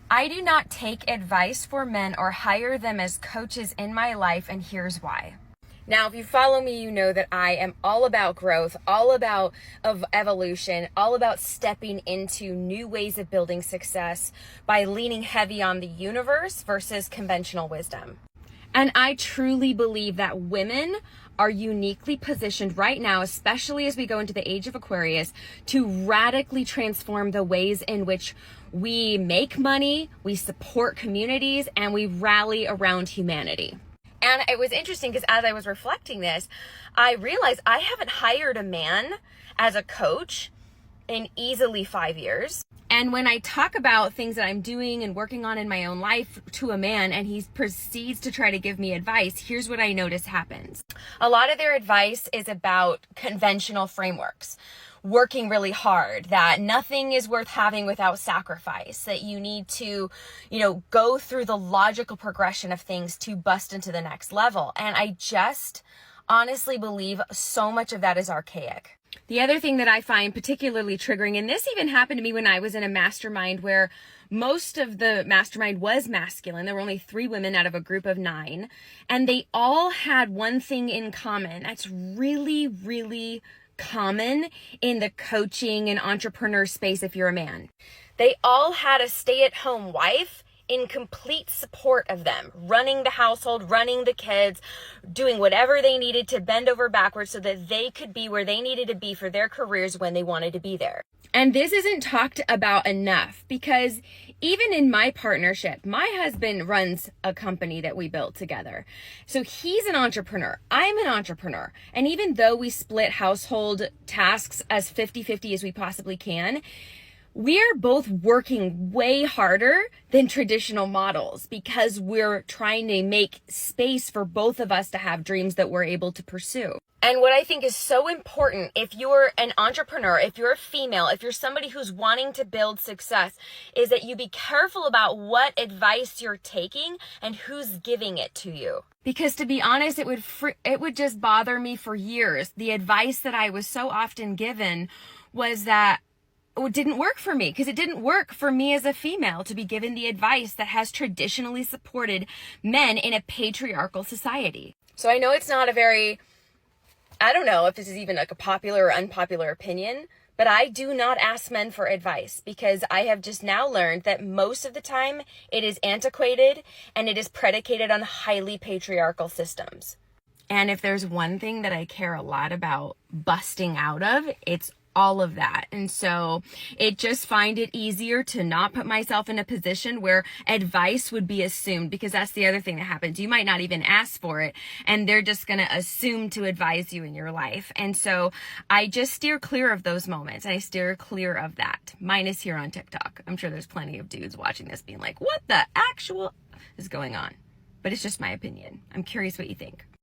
I do not take advice for men or hire them as coaches in my life, and here's why. Now, if you follow me, you know that I am all about growth, all about evolution, all about stepping into new ways of building success by leaning heavy on the universe versus conventional wisdom. And I truly believe that women are uniquely positioned right now, especially as we go into the age of Aquarius, to radically transform the ways in which we make money, we support communities, and we rally around humanity. And it was interesting because as I was reflecting this, I realized I haven't hired a man as a coach in easily 5 years. And when I talk about things that I'm doing and working on in my own life to a man and he proceeds to try to give me advice, here's what I notice happens. A lot of their advice is about conventional frameworks, working really hard, that nothing is worth having without sacrifice, that you need to, go through the logical progression of things to bust into the next level. And I just honestly believe so much of that is archaic. The other thing that I find particularly triggering, and this even happened to me when I was in a mastermind where most of the mastermind was masculine. There were only 3 women out of a group of 9, and they all had one thing in common. That's really, really common in the coaching and entrepreneur space if you're a man. They all had a stay-at-home wife in complete support of them, running the household, running the kids, doing whatever they needed to bend over backwards so that they could be where they needed to be for their careers when they wanted to be there. And this isn't talked about enough because even in my partnership, my husband runs a company that we built together. So he's an entrepreneur. I'm an entrepreneur. And even though we split household tasks as 50-50 as we possibly can, we're both working way harder than traditional models because we're trying to make space for both of us to have dreams that we're able to pursue. And what I think is so important, if you're an entrepreneur, if you're a female, if you're somebody who's wanting to build success, is that you be careful about what advice you're taking and who's giving it to you. Because to be honest, it would just bother me for years. The advice that I was so often given was that it didn't work for me because it didn't work for me as a female to be given the advice that has traditionally supported men in a patriarchal society. So I know it's not I don't know if this is even like a popular or unpopular opinion, but I do not ask men for advice because I have just now learned that most of the time it is antiquated and it is predicated on highly patriarchal systems. And if there's one thing that I care a lot about busting out of, it's all of that. And so it just find it easier to not put myself in a position where advice would be assumed, because that's the other thing that happens. You might not even ask for it and they're just going to assume to advise you in your life. And so I just steer clear of those moments. I steer clear of that. Mine is here on TikTok. I'm sure there's plenty of dudes watching this being like, what the actual is going on? But it's just my opinion. I'm curious what you think.